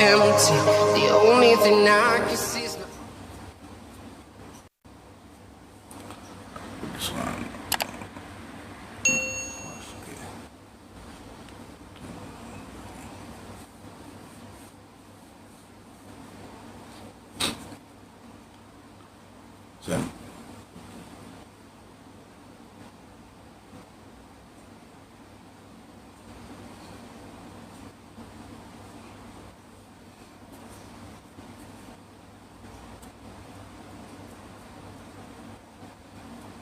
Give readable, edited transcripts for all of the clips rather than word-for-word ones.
empty. The only thing I can see is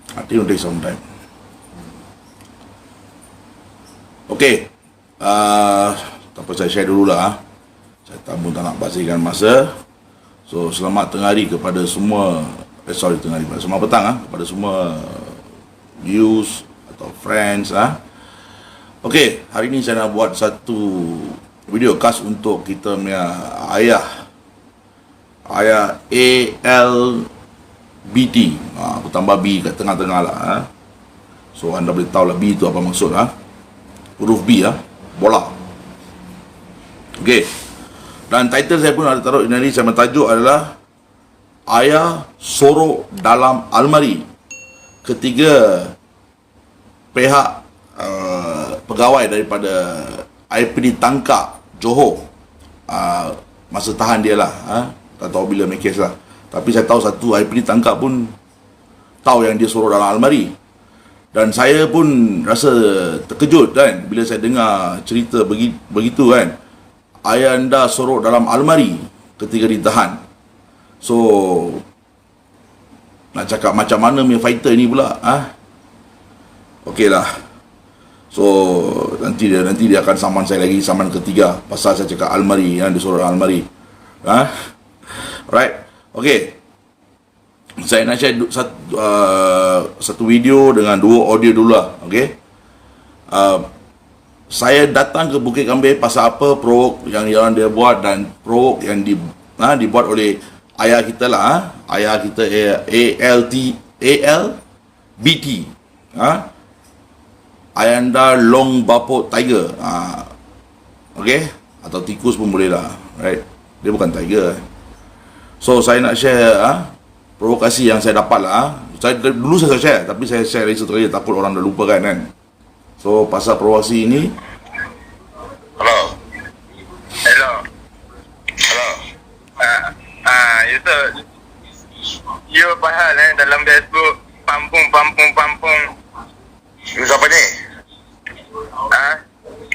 I think it'll take some time. Okay, tanpa saya share dulu lah. Saya tak nak basihkan masa. So selamat tengah hari kepada semua. Tengah hari, selamat petang kepada semua views atau friends. Okay, hari ni saya nak buat satu video khas untuk kita punya ayah ALBT. Aku tambah B kat tengah-tengah lah. So anda boleh tahu lah B tu apa maksud huruf B bola. Okay. Dan title saya pun ada taruh ini, saya tajuk adalah Ayah Sorok Dalam Almari. Ketiga pihak pegawai daripada IPD Tangkak Johor masa tahan dia lah. Tak tahu bila make case lah. Tapi saya tahu satu, IPD Tangkak pun tahu yang dia sorok dalam almari. Dan saya pun rasa terkejut kan bila saya dengar cerita begitu kan. Ayah anda sorok dalam almari ketika ditahan. So nak cakap macam mana punya fighter ni pula okey lah. So nanti dia akan saman saya lagi, saman ketiga pasal saya cakap almari, dia sorok dalam almari. Right. Okey. Saya nak share satu video dengan dua audio dulu lah. Okey. Saya datang ke Bukit Kambing pasal apa, provoke yang dia buat dan provoke yang dibuat oleh ayah kita lah. Ayah kita ALBT. Ayanda Long Bapok Tiger. Okey. Atau tikus pun boleh lah. Right. Dia bukan tiger. So saya nak share provokasi yang saya dapat lah. Dulu saya share, tapi saya share lagi satu kali, takut orang dah lupa kan. So pasal provokasi ini. Hello. Itu you bahal dalam Facebook pampung. You siapa ni?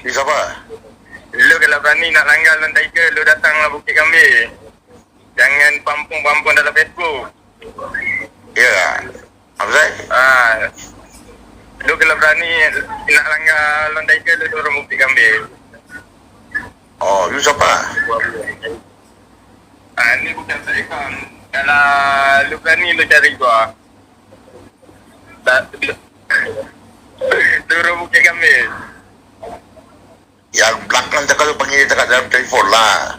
You siapa? Lu kalau berani nak langgar Lone Tiger, lu datanglah Bukit Kambing. Jangan pampung dalam Facebook. Ya lah. Apa saya? Lu kalau berani nak langgar Lone Tiger, lu turun Bukit Kambing. Oh, you siapa? Ni bukan saya kan. Kalau lu berani, lu cari gua. Turun Bukit Kambing. Yang belakang cakap tu panggil cakap dalam telefon lah.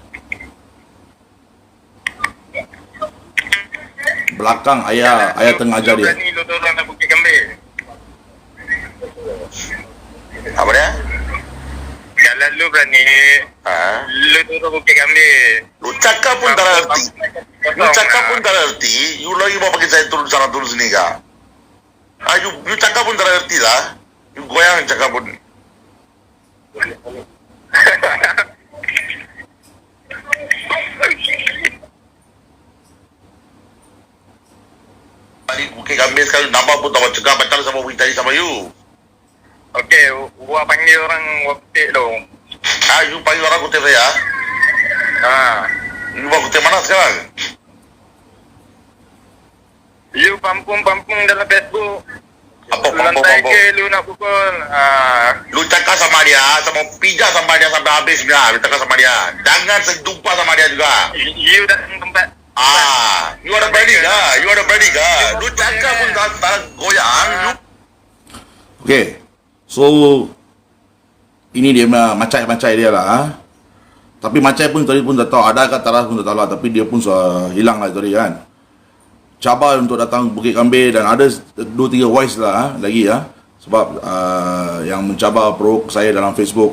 Belakang ayah tengah ajar dia. Berani lu turun dalam Bukit Kambing. Apa dia? Kalau lu berani, lu turun Bukit Kambing. Lu cakap pun tak erti. You lagi mau pakai saya turun sana turun sini kah? You cakap pun tak erti lah. You goyang cakap pun. Bukit Kambing sekali nama pun tak cakap batal sama tadi sama you. Okey, gua panggil orang Kutik tu. You panggil orang Kutik saya? You buat Kutik mana sekarang? You pampung dalam Facebook. Apa pampung? Lu nak pukul. Lu cakap sama dia, sama pijak sama dia sampai habis juga. Lu cakap sama dia. Jangan sejumpa sama dia juga. You datang tempat. You ada berani kah? Lu cakap pun tak goyang. Okay. So ini dia macai dia lah. Tapi macai pun tadi pun tak tahu, ada kat Taras pun tak tahu lah. Tapi dia pun hilang lah tadi kan. Cabar untuk datang Bukit Kambing dan ada 2-3 voice lah lagi sebab yang mencabar provoke saya dalam Facebook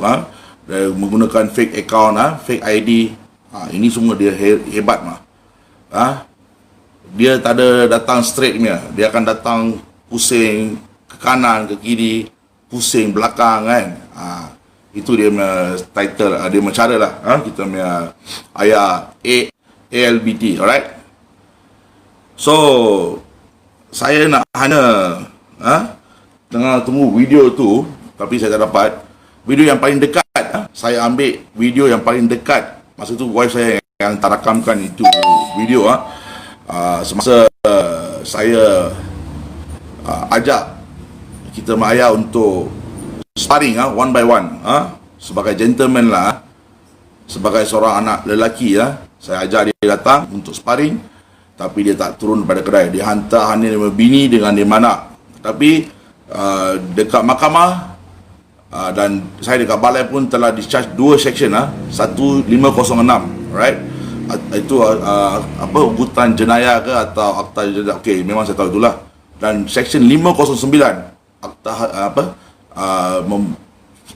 menggunakan fake account, fake ID Ini semua dia hebat mah. Dia tak ada datang straight punya. Dia akan datang pusing ke kanan, ke kiri, pusing belakang kan. Itu dia punya title, dia punya cara lah. Kita punya ayah ALBT, alright? So, saya nak hanya tengah tunggu video tu, tapi saya tak dapat. Video yang paling dekat, saya ambil video yang paling dekat. Masa tu wife saya yang tak rakamkan itu video. Semasa saya ajak kita mak ayah untuk sparring one by one, sebagai gentleman lah, sebagai seorang anak lelaki saya ajak dia datang untuk sparring, tapi dia tak turun pada kedai. Dia hantar hanya bini dengan dia mana. Tapi dekat mahkamah dan saya dekat balai pun telah discharge 2 section 1506, right? Itu ugutan jenayah ke atau akta jenayah. Okey, memang saya tahu itulah. Dan section 509 akta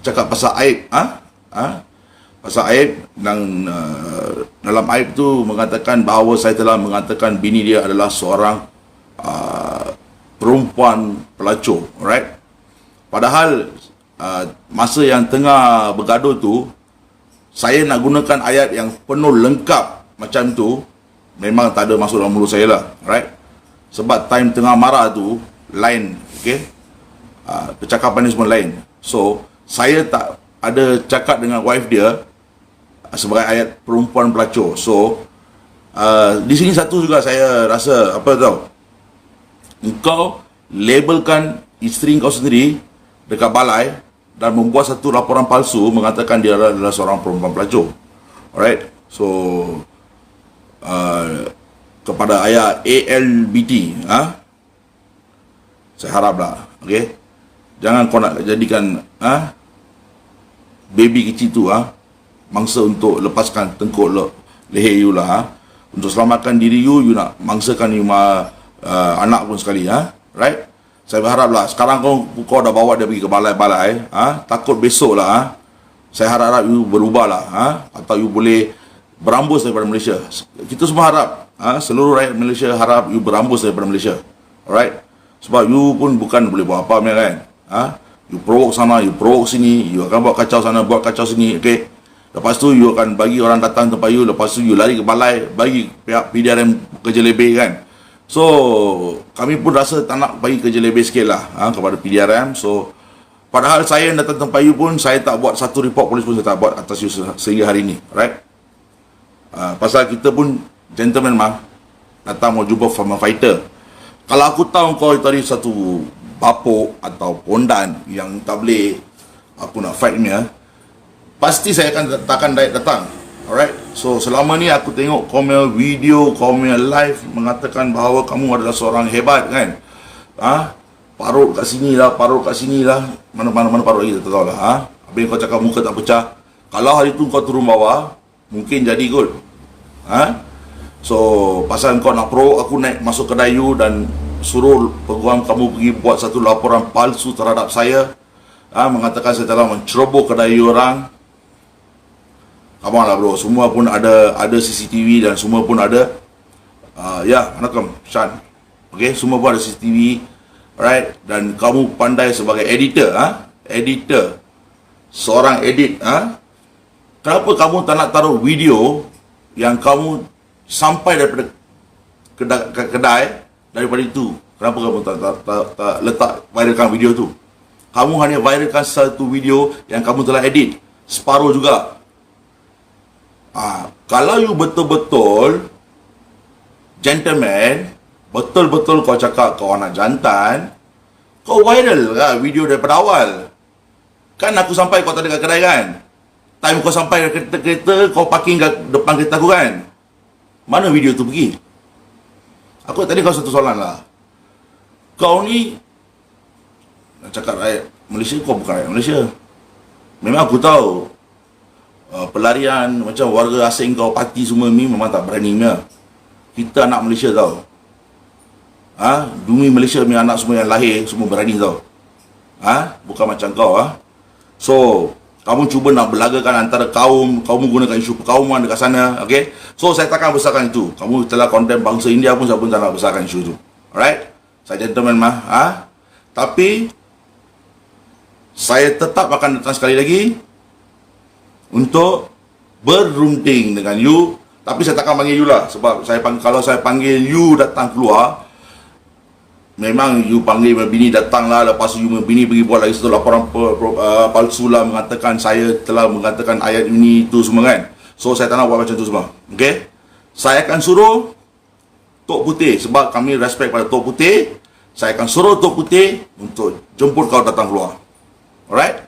cakap pasal aib, pasal aib, dan dalam aib tu mengatakan bahawa saya telah mengatakan bini dia adalah seorang perempuan pelacur, right? Padahal masa yang tengah bergaduh tu, saya nak gunakan ayat yang penuh lengkap macam tu, memang tak ada masuk dalam mulut saya lah, right? Sebab time tengah marah tu lain, okay? Percakapan ni semua lain. So saya tak ada cakap dengan wife dia sebagai ayat perempuan pelacur. So di sini satu juga saya rasa, apa tahu, engkau labelkan isteri kau sendiri dekat balai dan membuat satu laporan palsu mengatakan dia adalah seorang perempuan pelacur. Alright, so kepada ayah ALBT, saya haraplah, okay, jangan kau nak jadikan baby kecil tu mangsa untuk lepaskan tengkuk leher you lah. Untuk selamatkan diri you, you nak mangsakan you anak pun sekali, right? Saya berharaplah sekarang kau dah bawa dia pergi ke balai-balai, takut besok lah, saya harap you berubah lah, atau you boleh berambus daripada Malaysia. Kita semua harap, seluruh rakyat Malaysia harap you berambus daripada Malaysia, alright? Sebab you pun bukan boleh buat apa kan, you provoke sana, you provoke sini, you akan buat kacau sana, buat kacau sini, okay? Lepas tu you akan bagi orang datang tempat you, lepas tu you lari ke balai, bagi pihak PDRM kerja lebih kan. So kami pun rasa tak nak bagi kerja lebih sikit lah kepada PDRM. So padahal saya yang datang tempat you pun, saya tak buat satu report polis pun saya tak buat atas you sehingga hari ni, right? Pasal kita pun gentleman mah, datang mau jumpa farmer fighter. Kalau aku tahu kau tadi satu bapuk atau pondan yang tak boleh aku nak fight ni, pasti saya takkan datang. Alright, so selama ni aku tengok kau punya video, kau punya live mengatakan bahawa kamu adalah seorang hebat kan. Parut kat sini lah, parut kat sini lah, mana parut lagi tak tahu lah. Habis kau cakap muka tak pecah. Kalau hari tu kau turun bawah, mungkin jadi good. So pasal kau nak pro, aku naik masuk kedai you dan suruh peguam kamu pergi buat satu laporan palsu terhadap saya, mengatakan saya telah menceroboh kedai you orang. Come on lah bro, semua pun ada CCTV dan semua pun ada Anakum, Shan, okay, semua pun ada CCTV, right? Dan kamu pandai sebagai editor, editor, seorang edit, kenapa kamu tak nak taruh video yang kamu sampai daripada kedai daripada itu? Kenapa kamu tak letak viralkan video tu? Kamu hanya viralkan satu video yang kamu telah edit, separuh juga. Kalau you betul-betul gentleman, betul-betul kau cakap kau anak jantan, kau viral lah video daripada awal. Kan aku sampai kau tak ada kat kedai kan? Time kau sampai kereta, kau parking kat depan kereta aku kan? Mana video tu pergi? Aku tadi kau satu soalan lah. Kau ni nak cakap rakyat Malaysia, kau bukan rakyat Malaysia. Memang aku tahu pelarian macam warga asing kau, parti semua ni memang tak berani punya. Kita anak Malaysia tau. Demi Malaysia punya anak semua yang lahir semua berani tau. Bukan macam kau. So Kamu cuba nak belagakan antara kaum menggunakan isu perkauman dekat sana, okay? So saya takkan besarkan itu. Kamu telah condemn bangsa India pun saya pun tak nak besarkan isu itu. Alright? Saya gentleman mah, Tapi saya tetap akan datang sekali lagi untuk berunding dengan you. Tapi saya takkan panggil you lah, sebab kalau saya panggil you datang keluar, memang you panggil bini datang lah, lepas tu you bini pergi buat lagi satu laporan palsu lah, mengatakan saya telah mengatakan ayat ini itu semua kan. So saya tak nak buat macam tu semua. Okay, saya akan suruh Tok Putih, sebab kami respect pada Tok Putih. Saya akan suruh Tok Putih untuk jemput kau datang keluar. Alright?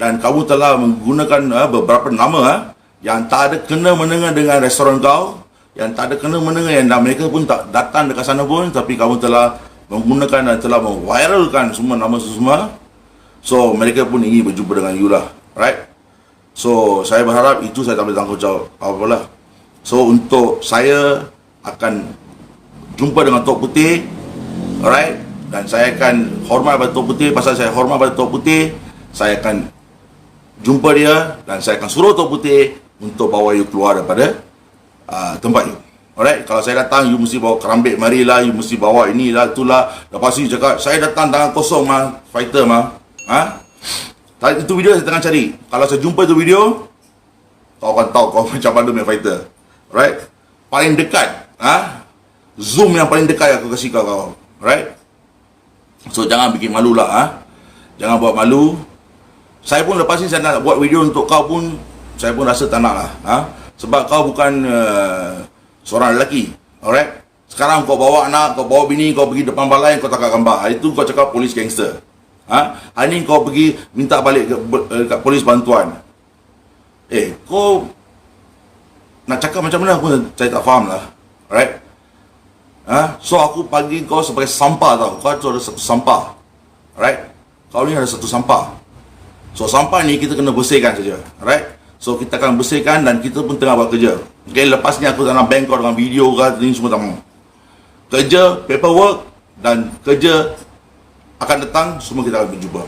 Dan kamu telah menggunakan beberapa nama yang tak ada kena-mengena dengan restoran kau, yang tak ada kena-mengena, yang mereka pun tak datang dekat sana pun, tapi kamu telah menggunakan dan telah memviralkan semua nama semua. So mereka pun ingin berjumpa dengan you lah. Right? So saya berharap itu saya tak boleh tanggungjawab apa-apalah. So untuk saya akan jumpa dengan Tok Putih, alright, dan saya akan hormat pada Tok Putih. Pasal saya hormat pada Tok Putih, saya akan jumpa dia dan saya akan suruh Tok Putih untuk bawa you keluar daripada tempat you. Alright, kalau saya datang, you mesti bawa kerambit marilah, you mesti bawa inilah, itulah. Lepas tu you cakap, saya datang tangan kosong mah, fighter mah. Itu video saya tengah cari. Kalau saya jumpa itu video, kau akan tahu kau macam mana main fighter. Alright, paling dekat, zoom yang paling dekat aku kasih kau. Alright, so jangan bikin malu lah, jangan buat malu. Saya pun lepas ni saya nak buat video untuk kau pun, saya pun rasa tak nak lah, sebab kau bukan seorang lelaki. Alright, sekarang kau bawa anak, kau bawa bini, kau pergi depan balai, kau takkan gambar. Hari tu kau cakap polis gangster. Hari ni kau pergi minta balik kat polis bantuan. Kau nak cakap macam mana pun saya tak faham lah. Alright, so aku panggil kau sebagai sampah tau. Kau tu ada satu sampah. Alright, kau ni ada satu sampah. So sampah ni kita kena bersihkan saja. Alright, so kita akan bersihkan dan kita pun tengah buat kerja. Okay, lepas ni aku tak nak bank kau dengan video ke, ni semua tak mahu. Kerja, paperwork dan kerja akan datang, semua kita akan berjumpa.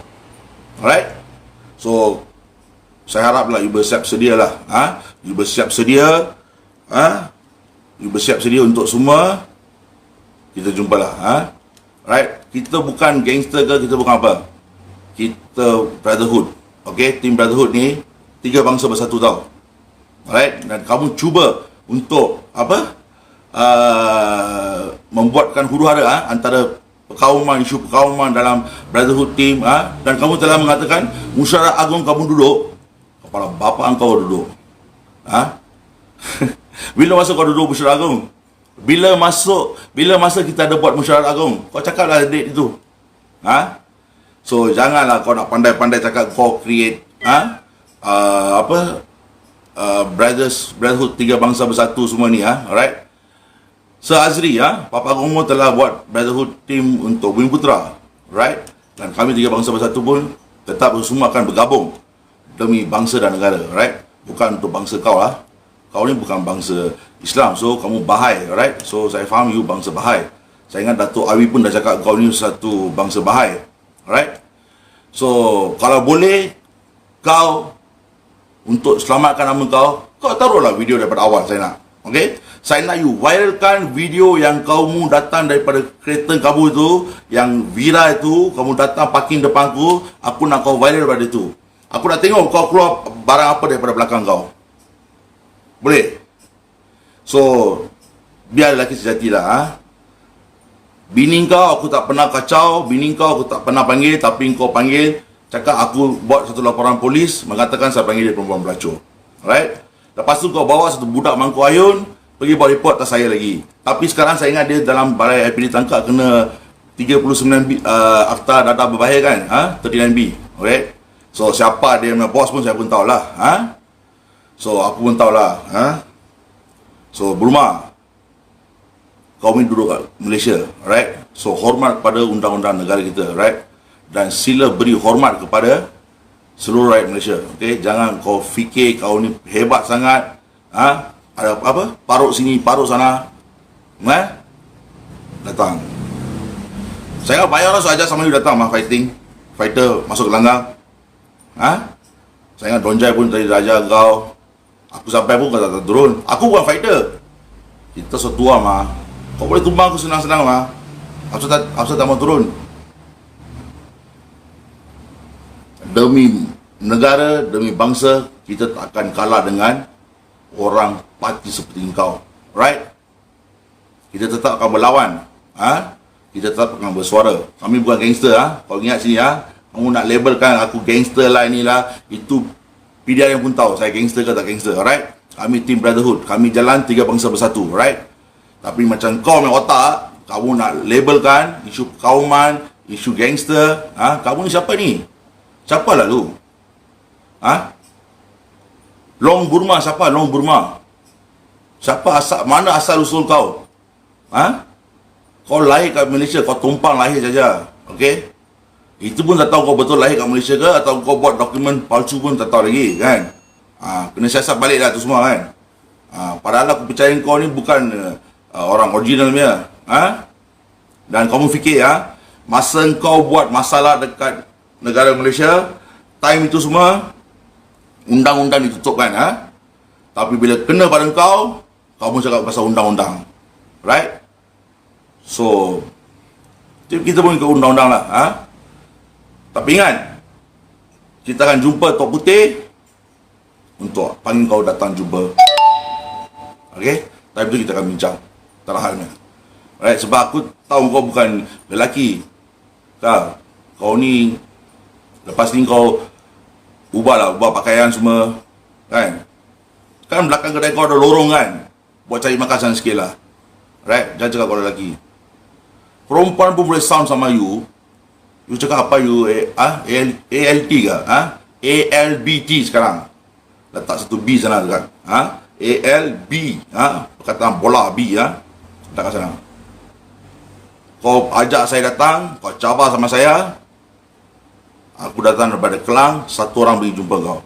Alright, so saya haraplah you bersiap sedia lah. You bersiap sedia. You bersiap sedia untuk semua. Kita jumpalah. Right, kita bukan gangster ke, kita bukan apa. Kita brotherhood. Okay, team brotherhood ni 3 bangsa bersatu tau. Alright, dan kamu cuba untuk membuatkan huru-hara antara perkauman, isu perkauman dalam brotherhood team, dan kamu telah mengatakan musyawarah agung kamu duduk, kepala bapa engkau duduk. Bila masa kau duduk musyawarah agung? Bila masa kita ada buat musyawarah agung? Kau cakaplah date itu. So janganlah kau nak pandai-pandai cakap kau create brotherhood 3 bangsa bersatu semua ni. Alright, Se-Azri, Papa Gomo telah buat brotherhood team untuk Bumi Putra. Right, dan kami 3 bangsa bersatu pun tetap semua akan bergabung demi bangsa dan negara. Right, bukan untuk bangsa kau lah. Kau ni bukan bangsa Islam, so kamu Bahai. Right, so saya faham you bangsa Bahai. Saya ingat Datuk Awi pun dah cakap kau ni satu bangsa Bahai. Alright, so kalau boleh kau, untuk selamatkan nama kau taruhlah video daripada awal saya nak. Okay, saya nak you viralkan video yang kamu datang daripada kereta kamu itu, yang viral itu, kamu datang parking depan aku nak kau viral daripada itu. Aku nak tengok kau keluar barang apa daripada belakang kau. Boleh? So biar lelaki sejati lah. Bini kau aku tak pernah kacau, bini kau aku tak pernah panggil, tapi kau panggil, cakap aku buat satu laporan polis, mengatakan saya panggil dia perempuan pelacur. Alright, lepas tu kau bawa satu budak mangkuk ayun, pergi buat report atas saya lagi. Tapi sekarang saya ingat dia dalam balai IP ditangkap kena 39 akta data berbahaya kan, 39B. Alright, so siapa dia punya bos pun saya pun tahulah. So aku pun tahulah. So Burma, kau ni duduk kat Malaysia, right? So hormat pada undang-undang negara kita, right? Dan sila beri hormat kepada seluruh rakyat Malaysia. Okay, jangan kau fikir kau ni hebat sangat. Ada apa? Parut sini, parut sana. Datang. Saya bayar lah, so ajar sama you datang mah fighting. Fighter masuk gelanggang. Saya ingat Donjai pun tadi raja kau. Aku sampai pun kau tak turun. Aku bukan fighter. Kita setua mah. Kau boleh tumbang aku senang-senang mah. Aku tak mau turun. Demi negara, demi bangsa, kita tak akan kalah dengan orang parti seperti kau. Right? Kita tetap akan berlawan. Kita tetap akan bersuara. Kami bukan gangster. Kau ingat sini. Kamu nak labelkan aku gangster lah inilah. Itu PDR yang pun tahu saya gangster ke tak gangster. Alright? Kami team brotherhood. Kami jalan tiga bangsa bersatu. Right? Tapi macam kau punya otak, kamu nak labelkan isu perkauman, isu gangster. Kamu ni siapa ni? Siapa lah lu? Long Burma siapa? Long Burma. Siapa mana asal usul kau? Kau lahir kat Malaysia, kau tumpang lahir saja. Okey? Itu pun tak tahu kau betul lahir kat Malaysia ke atau kau buat dokumen palsu pun tak tahu lagi kan. Kena siasat balik lah tu semua kan. Padahal aku percaya kau ni bukan orang original punya. Dan kamu fikir masa kau buat masalah dekat negara Malaysia, time itu semua undang-undang ditutup kan. Tapi bila kena pada kau, kamu cakap pasal undang-undang. Right? So kita pun ikut undang-undang lah. Tapi ingat, kita akan jumpa Tok Putih untuk panggil kau datang jumpa. Okay? Tapi itu kita akan bincang terahalnya. Right? Sebab aku tahu kau bukan lelaki. Kau ni lepas ni kau ubah pakaian semua. Kan belakang kedai kau ada lorong kan, buat cari makan sana sikit lah. Right? Jangan cakap kau lelaki. Perempuan pun boleh sound sama you. You cakap apa you ALT ke? ALBT sekarang. Letak satu B sana kan. ALB. Perkataan bola B. Letak kat sana. Kau ajak saya datang, kau cabar sama saya. Aku datang daripada Kelang, satu orang pergi jumpa kau.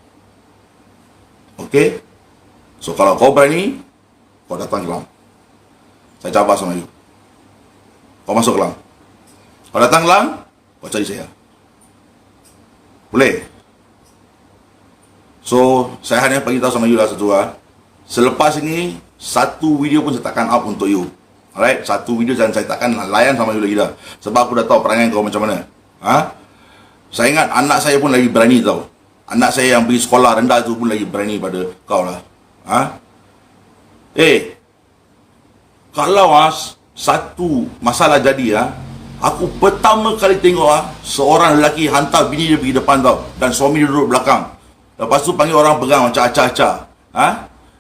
Okay? So kalau kau berani, kau datang Kelang. Saya cabar sama you. Kau masuk Kelang. Kau datang Kelang, kau cari saya. Boleh? So, saya hanya bagi tahu sama you lah satu selepas ini, satu video pun saya takkan up untuk you. Alright? Satu video dan saya takkan layan sama you lagi dah. Sebab aku dah tahu perangai kau macam mana. Saya ingat anak saya pun lagi berani tau. Anak saya yang pergi sekolah rendah tu pun lagi berani pada kau lah. Kalau satu masalah jadi aku pertama kali tengok seorang lelaki hantar bini dia pergi depan tau, dan suami dia duduk belakang. Lepas tu panggil orang pegang macam acah-acah.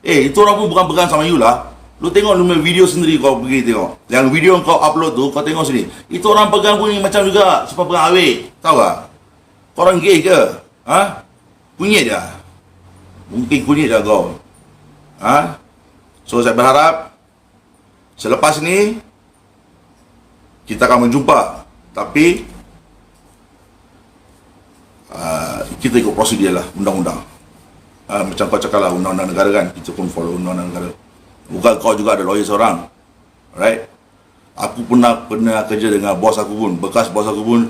Itu orang pun bukan pegang sama you lah. Lu tengok lu video sendiri, kau pergi tengok. Yang video kau upload tu, kau tengok sini. Itu orang pegang pun macam juga, sebab pegang awet. Tahu tak? Kau orang gay ke? Kunyit je. Mungkin kunyit je kau. So saya berharap selepas ni kita akan berjumpa. Tapi kita ikut prosedur lah, undang-undang. Macam kau cakap lah, undang-undang negara kan. Kita pun follow undang-undang negara. Bukan kau juga ada lawyer seorang. Right? Aku pernah kerja dengan bos aku pun, bekas bos aku pun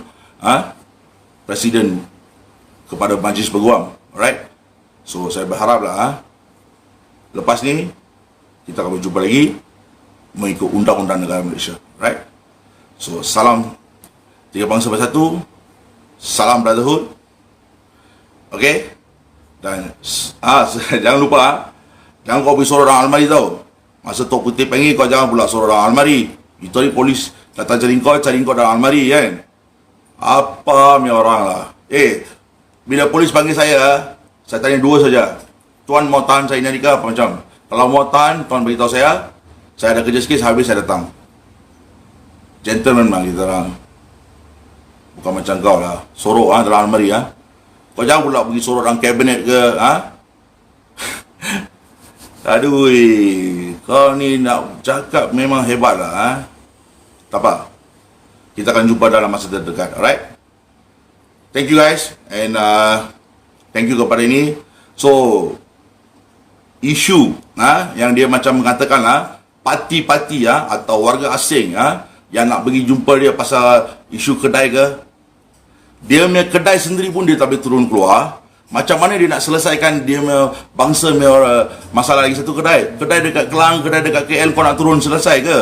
presiden kepada Majlis Peguam. Right? So saya berharap lah lepas ni kita akan berjumpa lagi mengikut undang-undang negara Malaysia. Right? So salam tiga bangsa bersatu, salam brotherhood. Okay? Dan jangan lupa jangan kau pergi sorok dalam almari tau. Masa Tok Putih panggil kau jangan pula sorok dalam almari. Itu hari polis datang cari kau dalam almari kan. Apa ni orang lah. Bila polis panggil saya tanya dua saja. Tuan mau tahan saya ni ke apa macam? Kalau mau tahan, tuan beritahu saya ada kerja sikit, habis saya datang. Gentleman lah kita orang. Bukan macam kau lah. Sorok dalam almari Kau jangan pula pergi sorok dalam kabinet ke Aduh, kau ni nak cakap memang hebat lah. Tak apa. Kita akan jumpa dalam masa terdekat. Alright? Thank you guys. And thank you kepada ini. So, isu yang dia macam mengatakan parti-parti atau warga asing yang nak pergi jumpa dia pasal isu kedai ke. Dia punya kedai sendiri pun dia tak boleh turun keluar. Macam mana dia nak selesaikan dia bangsa masalah lagi satu kedai? Kedai dekat Kelang, kedai dekat KL kau nak turun selesai ke?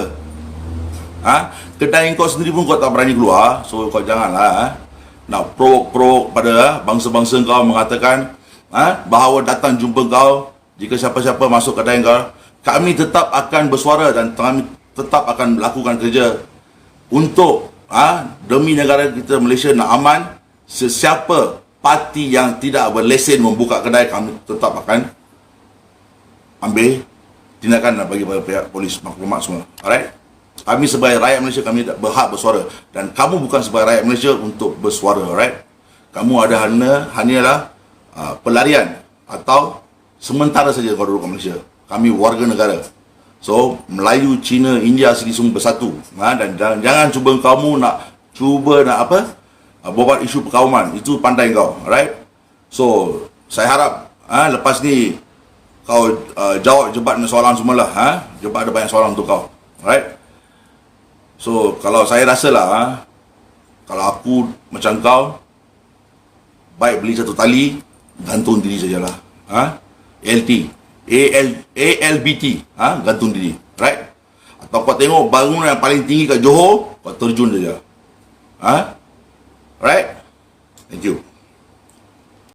Kedai kau sendiri pun kau tak berani keluar. So kau janganlah nak pro pada bangsa-bangsa kau mengatakan bahawa datang jumpa kau jika siapa-siapa masuk kedai kau. Kami tetap akan bersuara dan kami tetap akan melakukan kerja untuk demi negara kita Malaysia nak aman. Sesiapa parti yang tidak berlesen membuka kedai, kami tetap akan ambil tindakan dan bagi pada pihak polis, maklumat semua. Alright? Kami sebagai rakyat Malaysia, kami berhak bersuara. Dan kamu bukan sebagai rakyat Malaysia untuk bersuara. Alright? Kamu ada hanyalah pelarian atau sementara saja kau duduk kat Malaysia. Kami warga negara. So, Melayu, Cina, India sini semua bersatu. Dan jangan cuba kamu nak buat isu perkauman. Itu pandai kau. Alright? So, saya harap lepas ni kau jawab jebat soalan semualah. Jebat ada banyak soalan untuk kau. Alright? So, kalau saya rasa lah, kalau aku macam kau, baik beli satu tali, gantung diri sajalah. ALBT, gantung diri. Right? Atau kau tengok bangunan yang paling tinggi kat Johor, kau terjun saja. Right? Thank you.